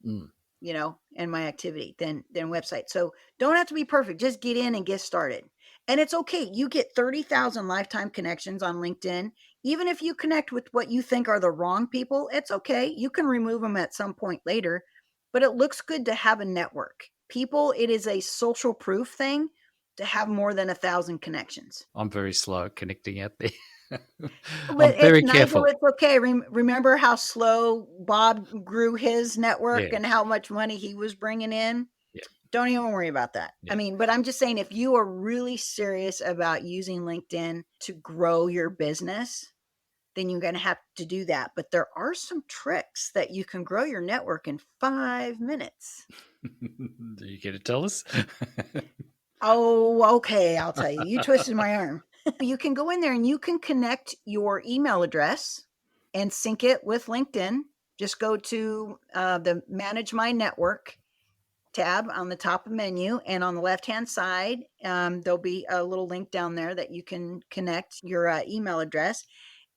Speaker 2: and my activity than website. So don't have to be perfect. Just get in and get started. And it's okay. You get 30,000 lifetime connections on LinkedIn. Even if you connect with what you think are the wrong people, it's okay. You can remove them at some point later, but it looks good to have a network. People, it is a social proof thing to have more than 1,000 connections.
Speaker 1: I'm very slow at connecting out there.
Speaker 2: But
Speaker 1: I'm very
Speaker 2: Nigel,
Speaker 1: careful.
Speaker 2: it's okay. Remember how slow Bob grew his network and how much money he was bringing in?
Speaker 1: Yeah.
Speaker 2: Don't even worry about that.
Speaker 1: Yeah.
Speaker 2: I mean, but I'm just saying, if you are really serious about using LinkedIn to grow your business, then you're going to have to do that. But there are some tricks that you can grow your network in 5 minutes.
Speaker 1: Do you get to tell us?
Speaker 2: Oh, okay. I'll tell you. You twisted my arm. You can go in there and you can connect your email address and sync it with LinkedIn. Just go to the Manage My Network tab on the top of the menu, and on the left-hand side, there'll be a little link down there that you can connect your email address.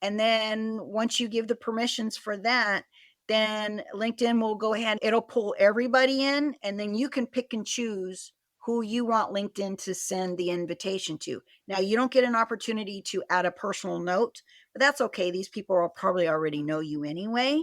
Speaker 2: And then once you give the permissions for that, then LinkedIn will go ahead, it'll pull everybody in, and then you can pick and choose who you want LinkedIn to send the invitation to. Now, you don't get an opportunity to add a personal note, but that's okay. These people will probably already know you anyway.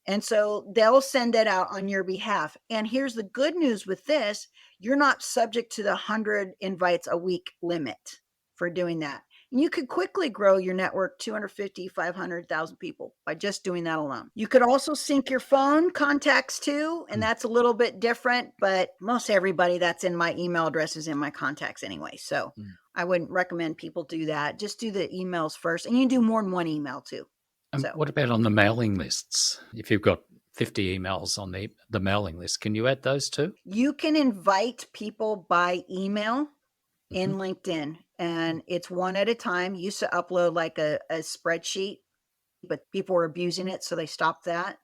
Speaker 2: And so they'll send it out on your behalf. And here's the good news with this. You're not subject to the 100 invites a week limit for doing that. And you could quickly grow your network 250, 500,000 people by just doing that alone. You could also sync your phone contacts too, and that's a little bit different, but most everybody that's in my email address is in my contacts anyway. So I wouldn't recommend people do that. Just do the emails first, and you can do more than one email too.
Speaker 1: And what about on the mailing lists? If you've got 50 emails on the mailing list, can you add those too?
Speaker 2: You can invite people by email in LinkedIn, and it's one at a time. You used to upload like a spreadsheet, but people were abusing it, so they stopped that.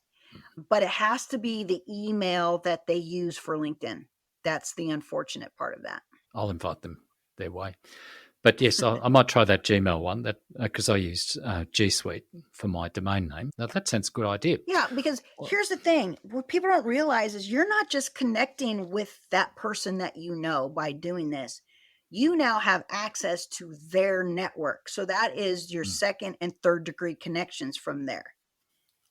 Speaker 2: But it has to be the email that they use for LinkedIn. That's the unfortunate part of that.
Speaker 1: I'll invite them their way. But yes, I might try that Gmail one because I used G Suite for my domain name. Now, that sounds a good idea.
Speaker 2: Yeah, because here's the thing. What people don't realize is you're not just connecting with that person that you know by doing this. You now have access to their network. So that is your second and third degree connections from there.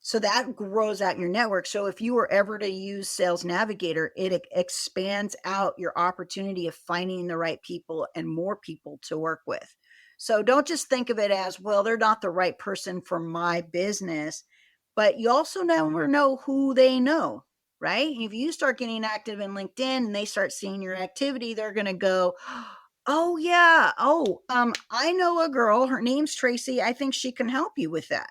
Speaker 2: So that grows out your network. So if you were ever to use Sales Navigator, it expands out your opportunity of finding the right people and more people to work with. So don't just think of it as, well, they're not the right person for my business, but you also never know who they know, right? If you start getting active in LinkedIn and they start seeing your activity, they're going to go, oh yeah. Oh, I know a girl, her name's Tracy. I think she can help you with that.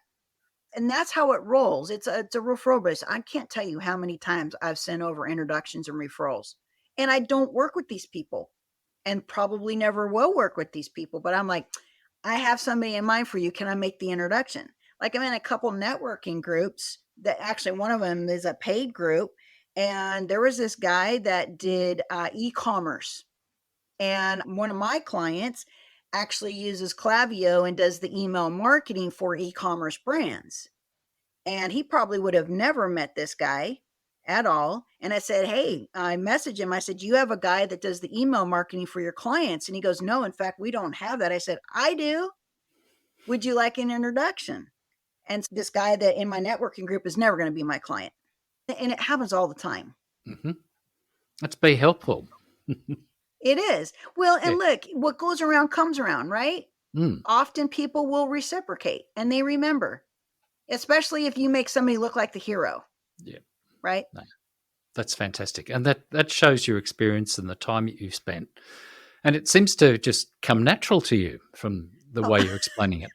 Speaker 2: And that's how it rolls. It's a referral base. I can't tell you how many times I've sent over introductions and referrals. And I don't work with these people and probably never will work with these people. But I'm like, I have somebody in mind for you. Can I make the introduction? Like I'm in a couple networking groups that actually one of them is a paid group. And there was this guy that did e-commerce. And one of my clients actually uses Klaviyo and does the email marketing for e-commerce brands. And he probably would have never met this guy at all. And I said, hey, I messaged him. I said, you have a guy that does the email marketing for your clients? And he goes, no, in fact, we don't have that. I said, I do. Would you like an introduction? And this guy that in my networking group is never going to be my client. And it happens all the time.
Speaker 1: Let's be helpful.
Speaker 2: It is. Well, and look, what goes around comes around, right? Often people will reciprocate and they remember, especially if you make somebody look like the hero.
Speaker 1: Yeah.
Speaker 2: Right?
Speaker 1: No, that's fantastic. And that shows your experience and the time that you've spent. And it seems to just come natural to you from the way you're explaining it.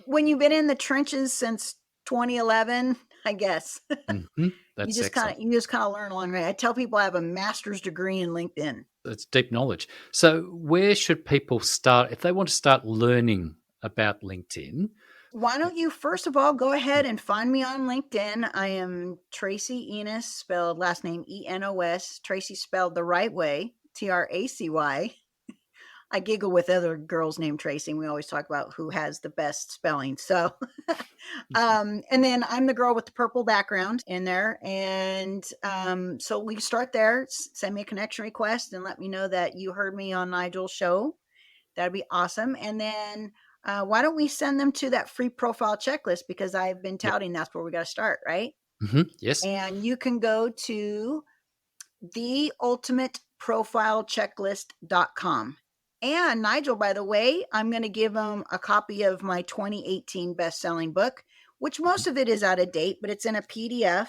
Speaker 2: When you've been in the trenches since 2011, I guess.
Speaker 1: That's
Speaker 2: you just kind of learn along the way. I tell people I have a master's degree in LinkedIn.
Speaker 1: That's deep knowledge. So where should people start if they want to start learning about LinkedIn?
Speaker 2: Why don't you, first of all, go ahead and find me on LinkedIn. I am Tracy Enos, spelled last name Enos. Tracy spelled the right way, Tracy. I giggle with other girls named Tracy, and we always talk about who has the best spelling. So, and then I'm the girl with the purple background in there. And so we start there. Send me a connection request and let me know that you heard me on Nigel's show. That'd be awesome. And then why don't we send them to that free profile checklist? Because I've been touting that's where we got to start, right?
Speaker 1: Yes.
Speaker 2: And you can go to theultimateprofilechecklist.com. And Nigel, by the way, I'm going to give him a copy of my 2018 best-selling book, which most of it is out of date, but it's in a PDF.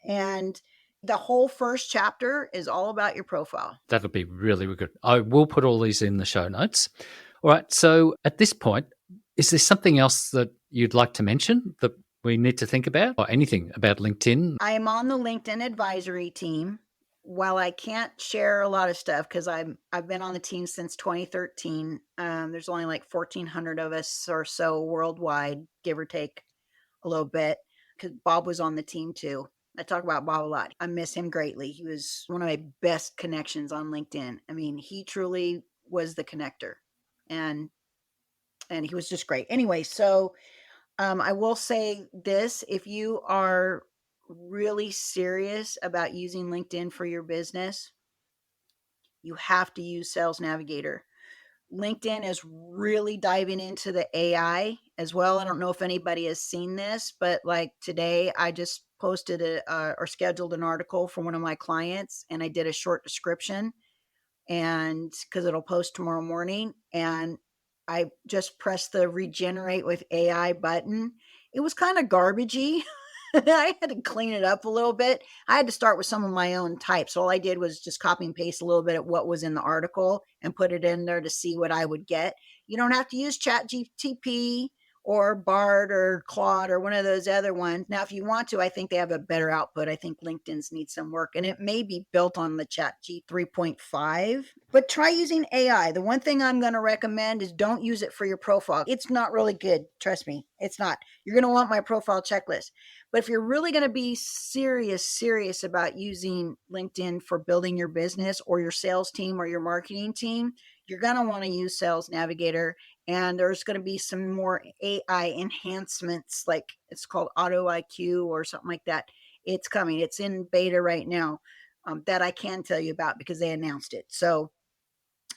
Speaker 2: And the whole first chapter is all about your profile.
Speaker 1: That'll be really, really good. I will put all these in the show notes. All right. So at this point, is there something else that you'd like to mention that we need to think about or anything about LinkedIn?
Speaker 2: I am on the LinkedIn advisory team. While I can't share a lot of stuff because I've been on the team since 2013, there's only like 1,400 of us or so worldwide, give or take a little bit, because Bob was on the team too. I talk about Bob a lot. I miss him greatly. He was one of my best connections on LinkedIn. I mean, he truly was the connector, and he was just great. Anyway, so I will say this: if you are really serious about using LinkedIn for your business, you have to use Sales Navigator. LinkedIn is really diving into the AI as well. I don't know if anybody has seen this, but like today I just posted or scheduled an article for one of my clients, and I did a short description, and because it'll post tomorrow morning, and I just pressed the regenerate with AI button. It was kind of garbagey. I had to clean it up a little bit. I had to start with some of my own types. All I did was just copy and paste a little bit of what was in the article and put it in there to see what I would get. You don't have to use ChatGPT or Bard or Claude or one of those other ones. Now, if you want to, I think they have a better output. I think LinkedIn's needs some work, and it may be built on the ChatGPT 3.5. But try using AI. The one thing I'm going to recommend is don't use it for your profile. It's not really good. Trust me, it's not. You're going to want my profile checklist. But if you're really going to be serious about using LinkedIn for building your business or your sales team or your marketing team, you're going to want to use Sales Navigator. And there's going to be some more AI enhancements, like it's called Auto IQ or something like that. It's coming. It's in beta right now, that I can tell you about because they announced it. So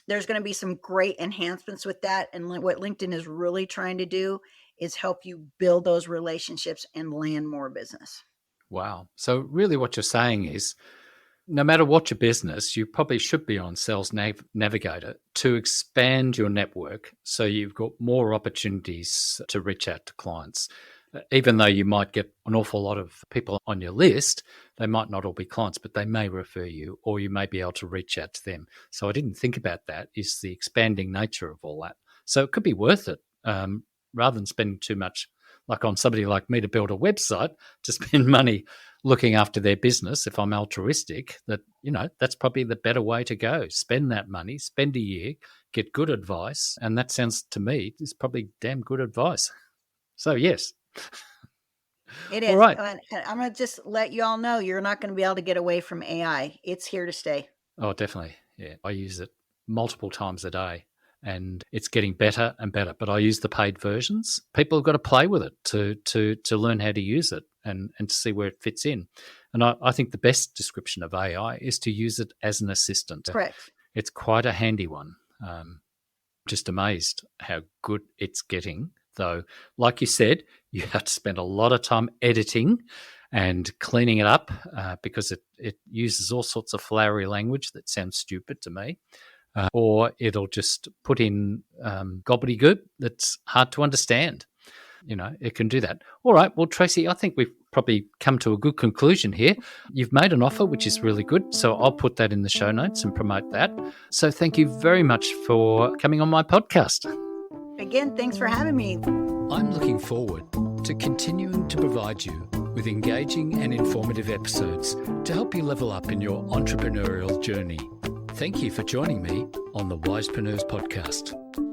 Speaker 2: there's going to be some great enhancements with that. And what LinkedIn is really trying to do is help you build those relationships and land more business.
Speaker 1: Wow. So really what you're saying is, no matter what your business, you probably should be on Sales Navigator to expand your network so you've got more opportunities to reach out to clients. Even though you might get an awful lot of people on your list, they might not all be clients, but they may refer you, or you may be able to reach out to them. So I didn't think about that, is the expanding nature of all that. So it could be worth it, rather than spending too much, like on somebody like me to build a website, to spend money looking after their business. If I'm altruistic, that's probably the better way to go. Spend that money, spend a year, get good advice. And that sounds to me is probably damn good advice. So yes.
Speaker 2: It is.
Speaker 1: All right.
Speaker 2: And I'm going to just let you all know you're not going to be able to get away from AI. It's here to stay.
Speaker 1: Oh, definitely. Yeah. I use it multiple times a day and it's getting better and better. But I use the paid versions. People have got to play with it to learn how to use it and to see where it fits in. And I think the best description of AI is to use it as an assistant.
Speaker 2: Correct.
Speaker 1: It's quite a handy one. Just amazed how good it's getting. Though, like you said, you have to spend a lot of time editing and cleaning it up because it uses all sorts of flowery language that sounds stupid to me. Or it'll just put in gobbledygook that's hard to understand. It can do that. All right. Well, Tracy, I think we've probably come to a good conclusion here. You've made an offer, which is really good. So I'll put that in the show notes and promote that. So thank you very much for coming on my podcast.
Speaker 2: Again, thanks for having me.
Speaker 1: I'm looking forward to continuing to provide you with engaging and informative episodes to help you level up in your entrepreneurial journey. Thank you for joining me on the Wisepreneurs podcast.